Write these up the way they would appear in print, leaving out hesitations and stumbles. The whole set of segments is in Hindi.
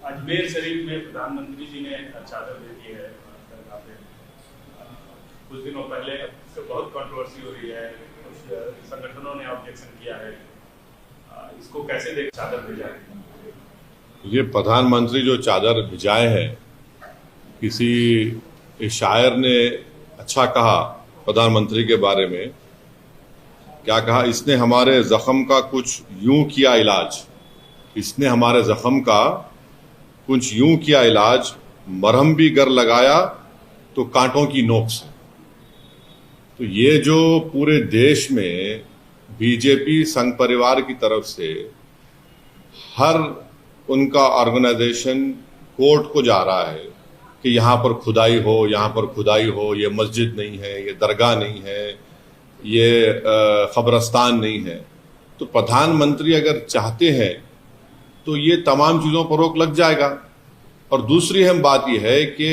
अजमेर शरीफ में प्रधानमंत्री जी ने चादर दे दी है दरगाह पे। कुछ दिनों पहले इससे बहुत कंट्रोवर्सी हो रही है, कुछ संगठनों ने ऑब्जेक्शन किया है, इसको कैसे देख चादर भिजाए? ये प्रधानमंत्री जो चादर भिजाए हैं, किसी शायर ने अच्छा कहा प्रधानमंत्री के बारे में। क्या कहा? इसने हमारे जख्म का कुछ यूं किया इलाज, इसने हमारे जख्म का कुछ यूं किया इलाज, मरहम भी गर लगाया तो कांटों की नोक से। तो ये जो पूरे देश में बीजेपी संघ परिवार की तरफ से हर उनका ऑर्गेनाइजेशन कोर्ट को जा रहा है कि यहाँ पर खुदाई हो, यहाँ पर खुदाई हो, ये मस्जिद नहीं है, ये दरगाह नहीं है, ये कब्रस्तान नहीं है। तो प्रधानमंत्री अगर चाहते हैं तो ये तमाम चीज़ों पर रोक लग जाएगा। और दूसरी अहम बात यह है कि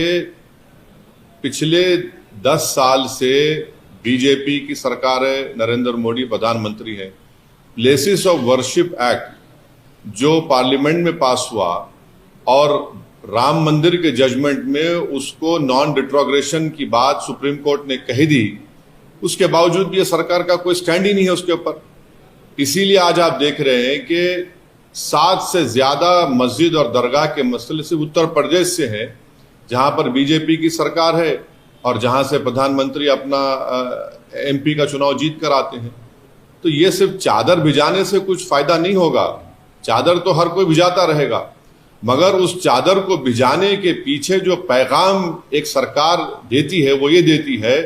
पिछले 10 साल से बीजेपी की सरकार है, नरेंद्र मोदी प्रधानमंत्री है। प्लेसेस ऑफ वर्शिप एक्ट जो पार्लियामेंट में पास हुआ और राम मंदिर के जजमेंट में उसको नॉन रिट्रोग्रेशन की बात सुप्रीम कोर्ट ने कही दी, उसके बावजूद ये सरकार का कोई स्टैंड ही नहीं है उसके ऊपर। इसीलिए आज आप देख रहे हैं कि 7 से ज्यादा मस्जिद और दरगाह के मसले सिर्फ उत्तर प्रदेश से है, जहां पर बीजेपी की सरकार है और जहां से प्रधानमंत्री अपना एमपी का चुनाव जीत कर आते हैं। तो ये सिर्फ चादर भिजाने से कुछ फायदा नहीं होगा। चादर तो हर कोई भिजाता रहेगा, मगर उस चादर को भिजाने के पीछे जो पैगाम एक सरकार देती है वो ये देती है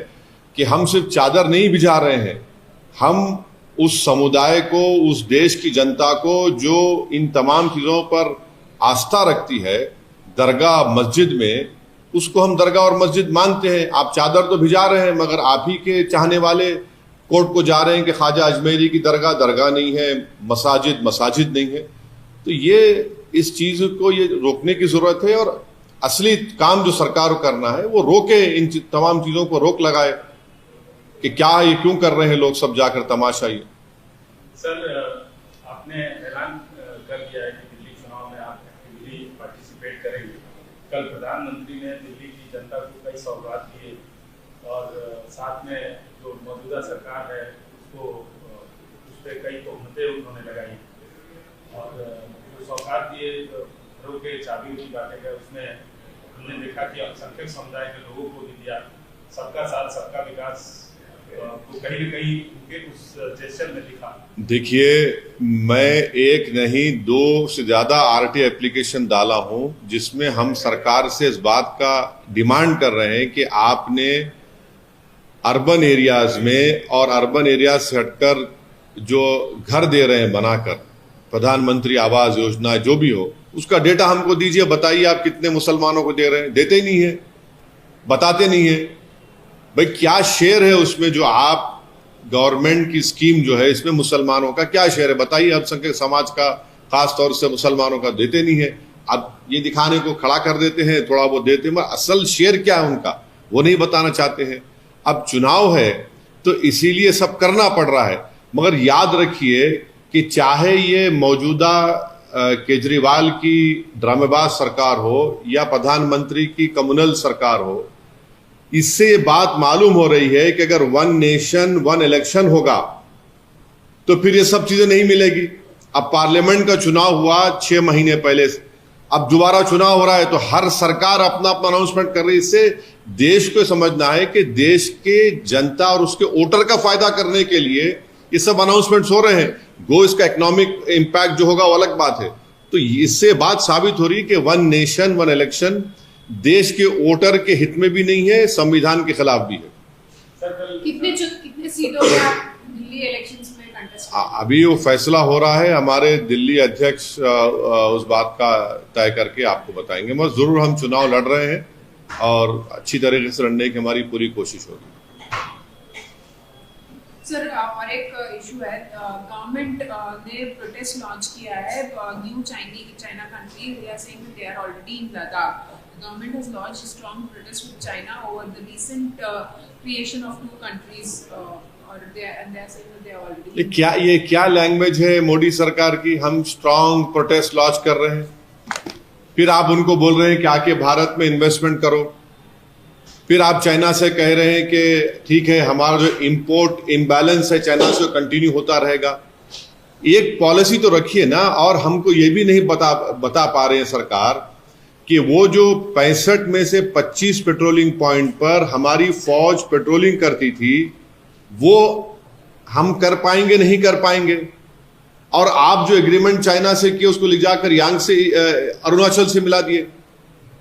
कि हम सिर्फ चादर नहीं भिजा रहे हैं, हम उस समुदाय को, उस देश की जनता को जो इन तमाम चीज़ों पर आस्था रखती है, दरगाह मस्जिद में, उसको हम दरगाह और मस्जिद मानते हैं। आप चादर तो भिजा रहे हैं, मगर आप ही के चाहने वाले कोर्ट को जा रहे हैं कि ख्वाजा अजमेरी की दरगाह दरगाह नहीं है, मसाजिद मसाजिद नहीं है। तो ये इस चीज़ को ये रोकने की ज़रूरत है और असली काम जो सरकार को करना है वो रोके, इन तमाम चीज़ों को रोक लगाए कि क्या ये क्यों कर रहे हैं लोग सब जाकर तमाशा। ये सर, आपने ऐलान कर दिया है कि दिल्ली चुनाव में आप एक्टिवली पार्टिसिपेट करेंगे। कल प्रधानमंत्री ने दिल्ली की जनता को कई सौगात दिए और साथ में जो मौजूदा सरकार है उसको उस पर कई तोहमतें उन्होंने लगाई और जो सौगात दिए, घरों के चाबी भी बांटे गए, उसमें हमने देखा कि अल्पसंख्यक समुदाय के लोगों को भी दिया। सबका साथ सबका विकास तो कहीं न कहीं उनके उस जेस्चर में दिखा। देखिए, मैं एक नहीं 2 से ज्यादा आरटीआई एप्लीकेशन डाला हूं जिसमें हम सरकार से इस बात का डिमांड कर रहे हैं कि आपने अर्बन एरियाज में और अर्बन एरियाज से हटकर जो घर दे रहे हैं बनाकर, प्रधानमंत्री आवास योजना जो भी हो, उसका डेटा हमको दीजिए। बताइए आप कितने मुसलमानों को दे रहे हैं? देते ही नहीं है, बताते नहीं है। भाई क्या शेयर है उसमें जो आप गवर्नमेंट की स्कीम जो है इसमें मुसलमानों का क्या शेयर है? बताइए। अल्पसंख्यक समाज का, खास तौर से मुसलमानों का देते नहीं है। अब ये दिखाने को खड़ा कर देते हैं, थोड़ा वो देते हैं, मगर असल शेयर क्या है उनका वो नहीं बताना चाहते हैं। अब चुनाव है तो इसीलिए सब करना पड़ रहा है, मगर याद रखिए कि चाहे ये मौजूदा केजरीवाल की ड्रामेबाज सरकार हो या प्रधानमंत्री की कम्युनल सरकार हो, इससे ये बात मालूम हो रही है कि अगर 1 नेशन 1 इलेक्शन होगा तो फिर ये सब चीजें नहीं मिलेगी। अब पार्लियामेंट का चुनाव हुआ 6 महीने पहले, अब दोबारा चुनाव हो रहा है तो हर सरकार अपना अपना अनाउंसमेंट कर रही है। इससे देश को समझना है कि देश के जनता और उसके वोटर का फायदा करने के लिए ये सब अनाउंसमेंट्स हो रहे हैं। गो इसका इकोनॉमिक इंपैक्ट जो होगा वो अलग बात है। तो इससे बात साबित हो रही है कि 1 नेशन 1 इलेक्शन देश के वोटर के हित में भी नहीं है, संविधान के खिलाफ भी है। कितने सीटों में आप दिल्ली इलेक्शंस में कंटेस्ट करेंगे? अभी वो फैसला हो रहा है, हमारे दिल्ली अध्यक्ष उस बात का तय करके आपको बताएंगे। मगर जरूर हम चुनाव लड़ रहे हैं और अच्छी तरीके से लड़ने की हमारी पूरी कोशिश होगी। सर, और एक इशू है, गवर्नमेंट ने प्रोटेस्ट लॉन्च किया है, new China country, they are saying that they are already in Ladakh. The government has launched a strong protest with China over the recent creation of 2 countries, and they are saying that they are already. ये क्या लैंग्वेज है मोदी सरकार की? हम स्ट्रांग प्रोटेस्ट लॉन्च कर रहे हैं। फिर आप उनको बोल रहे हैं कि आके भारत में इन्वेस्टमेंट करो, फिर आप चाइना से कह रहे हैं कि ठीक है हमारा जो इंपोर्ट इम्बैलेंस है चाइना से कंटिन्यू होता रहेगा। एक पॉलिसी तो रखिए ना। और हमको ये भी नहीं बता पा रहे हैं सरकार कि वो जो 65 में से 25 पेट्रोलिंग पॉइंट पर हमारी फौज पेट्रोलिंग करती थी वो हम कर पाएंगे नहीं कर पाएंगे। और आप जो एग्रीमेंट चाइना से किए उसको ले जाकर यांग से अरुणाचल से मिला दिए।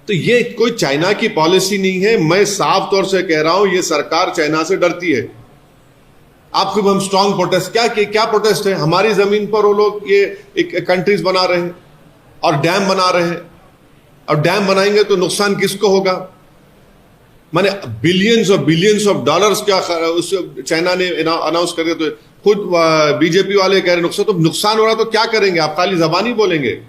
तो ये कोई चाइना की पॉलिसी नहीं है। मैं साफ तौर से कह रहा हूं ये सरकार चाइना से डरती है। आप फिर हम स्ट्रांग प्रोटेस्ट क्या प्रोटेस्ट है? हमारी जमीन पर वो लोग ये एक कंट्रीज बना रहे हैं और डैम बना रहे हैं। और डैम बनाएंगे तो नुकसान किसको होगा? माने बिलियंस ऑफ डॉलर्स क्या उस चाइना ने अनाउंस कर दिया। तो खुद बीजेपी वाले कह रहे नुकसान, तो नुकसान हो रहा तो क्या करेंगे? आप खाली जबानी बोलेंगे?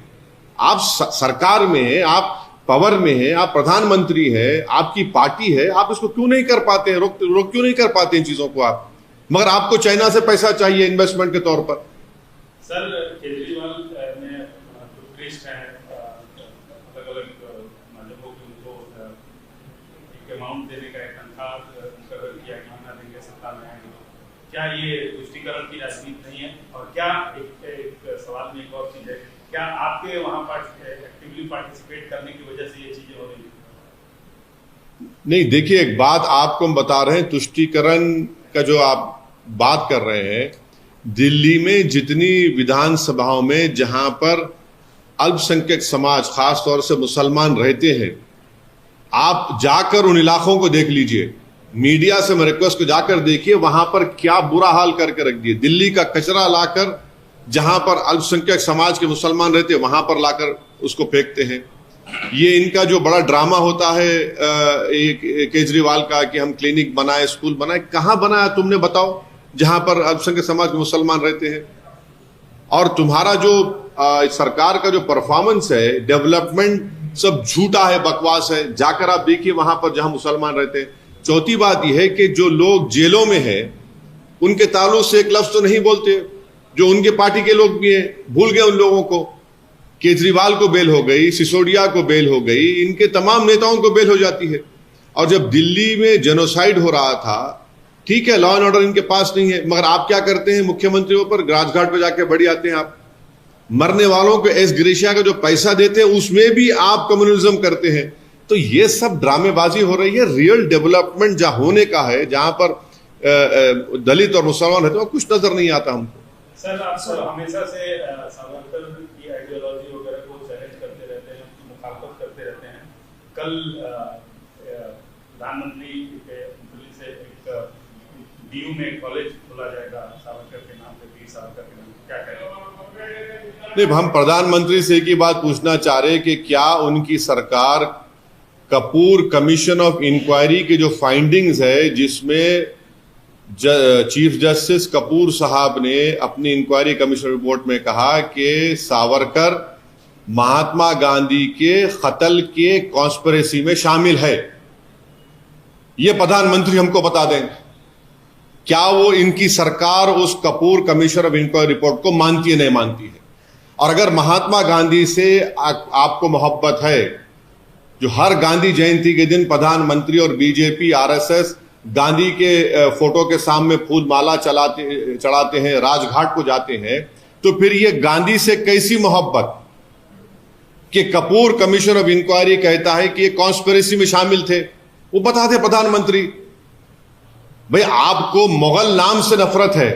आप सरकार में हैं, आप पावर में हैं, आप प्रधानमंत्री हैं, आपकी पार्टी है, आप इसको क्यों नहीं कर पाते हैं? रोक क्यों नहीं कर पाते इन चीजों को आप? मगर आपको चाइना से पैसा चाहिए इन्वेस्टमेंट के तौर पर। सर केजरीवाल ने टूरिस्ट हैं अलग-अलग माध्यमों के उनको एक अमाउंट देने का एक तनख्वाह मुकर्रर किया कि ना देंगे सत्ता में आएंगे। क्या ये तुष्टीकरण की राजनीति नहीं है? और क्या एक सवाल में एक और चीज है, क्या आपके वहां पर एक्टिवली पार्टिसिपेट करने की वजह से ये चीजें हो रही है? नहीं, देखिए एक बात आपको हम बता रहे हैं, तुष्टीकरण का जो आप बात कर रहे हैं, दिल्ली में जितनी विधानसभाओं में जहां पर अल्पसंख्यक समाज खास तौर से मुसलमान रहते हैं, आप जाकर उन इलाकों को देख लीजिए। मीडिया से मैं रिक्वेस्ट को जाकर देखिए वहां पर क्या बुरा हाल करके रख दिए। दिल्ली का कचरा लाकर जहां पर अल्पसंख्यक समाज के मुसलमान रहते हैं वहां पर लाकर उसको फेंकते हैं। ये इनका जो बड़ा ड्रामा होता है केजरीवाल का कि हम क्लिनिक बनाए, स्कूल बनाए, कहां बनाया तुमने बताओ जहां पर अल्पसंख्यक समाज के मुसलमान रहते हैं? और तुम्हारा जो सरकार का जो परफॉर्मेंस है, डेवलपमेंट सब झूठा है, बकवास है। जाकर आप देखिए वहां पर जहां मुसलमान रहते हैं। चौथी बात यह है कि जो लोग जेलों में हैं उनके ताल्लुक से एक लफ्ज तो नहीं बोलते, जो उनके पार्टी के लोग भी हैं, भूल गए उन लोगों को। केजरीवाल को बेल हो गई, सिसोदिया को बेल हो गई, इनके तमाम नेताओं को बेल हो जाती है। और जब दिल्ली में जेनोसाइड हो रहा था, ठीक है लॉ एंड ऑर्डर इनके पास नहीं है, मगर आप क्या करते हैं? मुख्यमंत्रियों पर राजघाट पर जाके बढ़ी आते हैं आप। मरने वालों को एस ग्रेशिया का जो पैसा देते हैं उसमें भी आप कम्युनिज्म करते हैं। तो ये सब ड्रामेबाजी हो रही है। रियल डेवलपमेंट जहां होने का है, जहां पर दलित और मुसलमान रहते हैं, कुछ नजर नहीं आता हमको। सर आप हमेशा से सावरकर की आइडियोलॉजी वगैरह को चैलेंज करते रहते हैं, उसकी मुखालफत करते रहते हैं। कल प्रधानमंत्री से एक डीयू में कॉलेज खोला जाएगा सावरकर के नाम पे, वीर सावरकर के नाम पे, क्या कहेंगे? नहीं, हम प्रधानमंत्री से एक ही बात पूछना चाह रहे हैं कि क्या उनकी सरकार कपूर कमीशन ऑफ इंक्वायरी के जो फाइंडिंग्स है, जिसमें चीफ जस्टिस कपूर साहब ने अपनी इंक्वायरी कमीशन रिपोर्ट में कहा कि सावरकर महात्मा गांधी के कत्ल के कॉन्स्पिरेसी में शामिल है, ये प्रधानमंत्री हमको बता दें। क्या वो इनकी सरकार उस Kapoor commission of inquiry report को मानती है, नहीं मानती है? और अगर महात्मा गांधी से आपको मोहब्बत है, जो हर गांधी जयंती के दिन प्रधानमंत्री और बीजेपी आरएसएस गांधी के फोटो के सामने फूल माला चढ़ाते हैं, राजघाट को जाते हैं, तो फिर ये गांधी से कैसी मोहब्बत कि कपूर कमीशन ऑफ इंक्वायरी कहता है कि ये कॉन्स्पिरेसी में शामिल थे? वो बताते प्रधानमंत्री। भाई आपको मुगल नाम से नफरत है,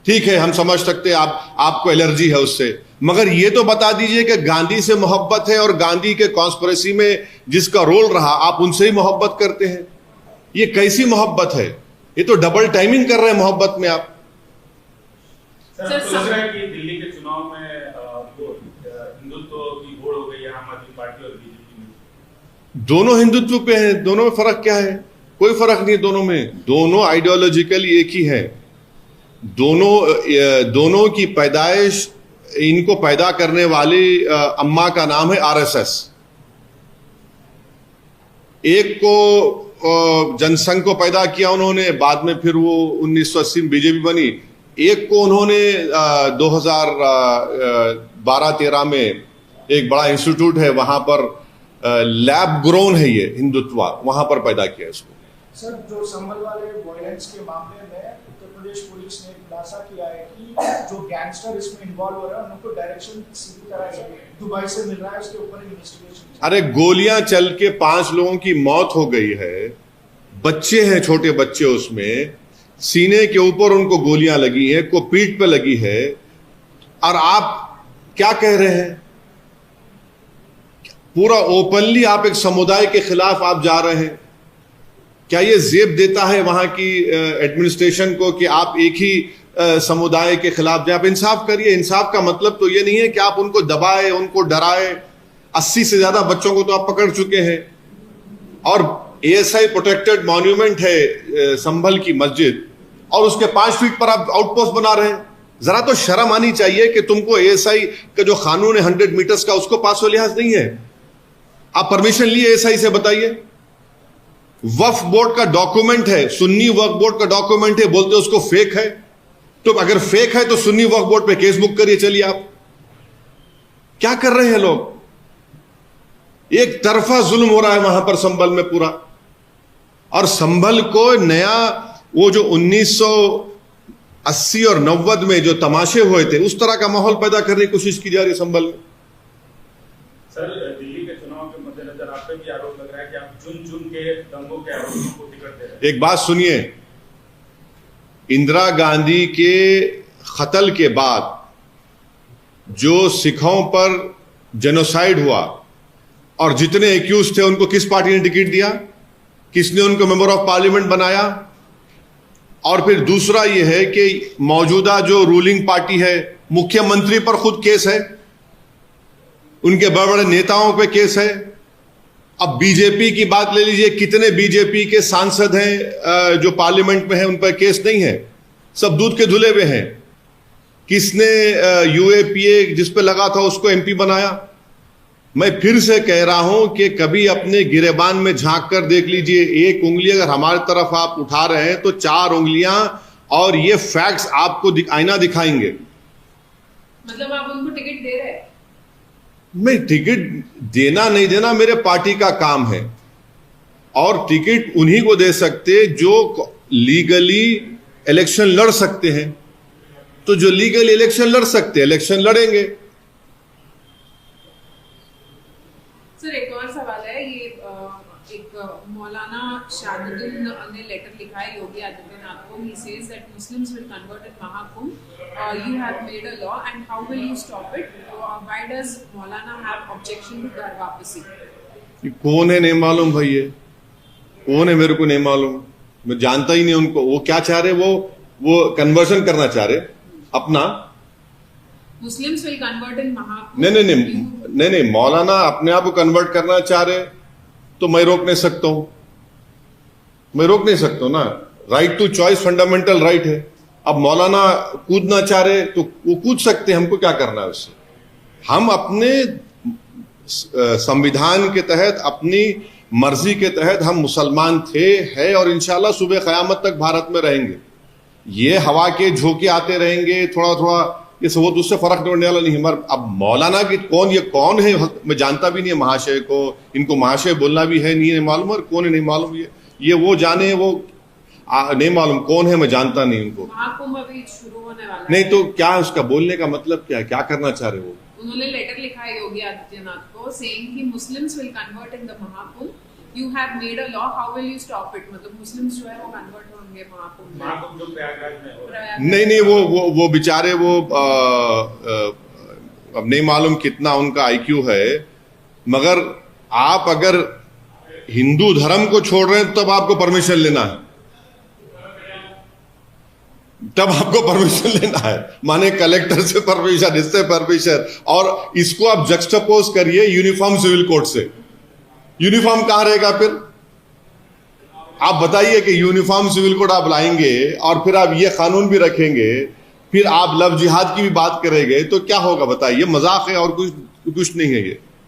ठीक है, हम समझ सकते हैं आपको एलर्जी है उससे, मगर ये तो बता दीजिए कि गांधी से मोहब्बत है और गांधी के कॉन्स्पिरेसी में जिसका रोल रहा आप उनसे ही मोहब्बत करते हैं। ये कैसी मोहब्बत है? ये तो डबल टाइमिंग कर रहे हैं मोहब्बत में आप। सर लग रहा है कि दिल्ली के चुनाव में हिंदुत्व की होड़ हो गई है आम आदमी पार्टी और बीजेपी में। दोनों हिंदुत्व पे हैं, दोनों में फर्क क्या है? कोई फर्क नहीं है दोनों में। दोनों आइडियोलॉजिकली एक ही है। दोनों की पैदाइश, इनको पैदा करने वाली अम्मा का नाम है आरएसएस। एक को जनसंघ को पैदा किया उन्होंने, बाद में फिर वो 1980 में बीजेपी बनी। एक को उन्होंने 2012-13 में एक बड़ा इंस्टीट्यूट है, वहां पर लैब ग्रोन है ये हिंदुत्व, वहां पर पैदा किया इसको। सर, जो संभल वाले वायलेंस के मामले में उत्तर प्रदेश पुलिस ने खुलासा किया है कि जो गैंगस्टर इसमें इन्वॉल्व हो रहे हैं उनको डायरेक्शन सीधी तरह से दुबई से मिल रहा है, उसके ऊपर इन्वेस्टिगेशन। अरे गोलियां चल के 5 लोगों की मौत हो गई है, बच्चे हैं, छोटे बच्चे, उसमें सीने के ऊपर उनको गोलियां लगी है, को पीठ पे लगी है, और आप क्या कह रहे हैं? पूरा ओपनली आप एक समुदाय के खिलाफ आप जा रहे हैं। क्या ये जेब देता है वहां की एडमिनिस्ट्रेशन को कि आप एक ही समुदाय के खिलाफ जाए? आप इंसाफ करिए। इंसाफ का मतलब तो ये नहीं है कि आप उनको दबाए, उनको डराए। 80 से ज्यादा बच्चों को तो आप पकड़ चुके हैं, और एएसआई प्रोटेक्टेड मॉन्यूमेंट है संभल की मस्जिद, और उसके 5 फीट पर आप आउटपोस्ट बना रहे हैं। जरा तो शर्म आनी चाहिए कि तुमको एएसआई का जो कानून है 100 मीटर्स का, उसको पास हो लिहाज नहीं है। आप परमिशन लिए एएसआई से? बताइए। वक्फ बोर्ड का डॉक्यूमेंट है, सुन्नी वक्फ बोर्ड का डॉक्यूमेंट है, बोलते उसको फेक है। तो अगर फेक है तो सुन्नी वक्फ बोर्ड पे केस बुक करिए। चलिए, आप क्या कर रहे हैं लोग? एक तरफा जुल्म हो रहा है वहां पर संभल में पूरा। और संभल को नया वो जो 1980 और 90 में जो तमाशे हुए थे, उस तरह का माहौल पैदा करने की कोशिश की जा रही है संभल में। सर, दिल्ली के चुनाव के मद्देनजर आप पे भी आरोप लग रहा है कि आप चुन चुन के दंगों के आरोपियों को टिकट दे रहे हैं। एक बात सुनिए, इंदिरा गांधी के कत्ल के बाद जो सिखों पर जेनोसाइड हुआ और जितने एक्यूज थे उनको किस पार्टी ने टिकट दिया? किसने उनको मेंबर ऑफ पार्लियामेंट बनाया? और फिर दूसरा यह है कि मौजूदा जो रूलिंग पार्टी है, मुख्यमंत्री पर खुद केस है, उनके बड़े बड़े नेताओं पे केस है। अब बीजेपी की बात ले लीजिए, कितने बीजेपी के सांसद हैं जो पार्लियामेंट में हैं, उन पर केस नहीं है, सब दूध के धुले हुए हैं। किसने यूएपीए जिस पे लगा था उसको एमपी बनाया? मैं फिर से कह रहा हूं कि कभी अपने गिरेबान में झांक कर देख लीजिए। एक उंगली अगर हमारी तरफ आप उठा रहे हैं तो 4 उंगलियां, और ये फैक्ट्स आपको आईना दिखाएंगे। मतलब आप उनको टिकट दे रहे हैं? मैं टिकट देना नहीं देना मेरे पार्टी का काम है, और टिकट उन्हीं को दे सकते जो लीगली इलेक्शन लड़ सकते हैं। तो जो लीगली इलेक्शन लड़ सकते हैं, इलेक्शन लड़ेंगे। सर, एक और सवाल है, ये एक मौलाना शाहनुद्दीन ने लेटर लिखा है योगी आदित्यनाथ को। He says that Muslims will convert in Mahakumbh. You have made a law, and how will you stop it? Why does Maulana have objection to घर वापसी? कौन है नहीं मालूम भाई, ये कौन है मेरे को नहीं मालूम, मैं जानता ही नहीं उनको। वो क्या चाह रहे? वो कन्वर्शन करना चाह रहे अपना। Muslims will convert in Mahakumbh. नहीं, मौलाना अपने आप को कन्वर्ट करना चाह रहे तो मैं रोक नहीं सकता हूं, मैं रोक नहीं सकता हूं ना। Right to choice fundamental right है। अब मौलाना कूदना चाह रहे तो वो कूद सकते हैं, हमको क्या करना है उससे? हम अपने संविधान के तहत, अपनी मर्जी के तहत हम मुसलमान थे, है, और इंशाल्लाह सुबह क़यामत तक भारत में रहेंगे। ये हवा के झोंके आते रहेंगे थोड़ा थोड़ा, ये सब, वो उससे फर्क पड़ने वाला नहीं। मगर अब मौलाना की ये कौन है मैं जानता भी नहीं है महाशय को। इनको महाशय बोलना भी है नहीं मालूम, और कौन है नहीं मालूम। ये वो जाने, वो नहीं मालूम कौन है, मैं जानता नहीं उनको। महाकुंभ अभी शुरू होने वाला नहीं तो क्या उसका बोलने का मतलब क्या है? क्या करना चाह रहे वो? उन्होंने लेटर लिखा है योगी आदित्यनाथ को, सेइंग कि Muslims will convert in the Mahakumbh. You have made a law, how will you stop it? मतलब मुस्लिम्स जो है वो कन्वर्ट होंगे महाकुंभ में. महाकुंभ जो प्रयागराज में हो रहा है. नहीं वो बेचारे वो अब नहीं मालूम कितना उनका आईक्यू है, मगर आप अगर हिंदू धर्म को छोड़ रहे हैं तब आपको परमिशन लेना है, तब आपको परमिशन लेना है, माने कलेक्टर से परमिशन, इससे परमिशन. और इसको आप जक्सटापोज करिए यूनिफॉर्म सिविल कोड से. यूनिफॉर्म कहां रहेगा फिर? आप बताइए कि यूनिफॉर्म सिविल कोड आप लाएंगे और फिर आप ये कानून भी रखेंगे, फिर आप लव जिहाद की भी बात करेंगे, तो क्या होगा बताइए? मजाक है और कुछ नहीं है ये.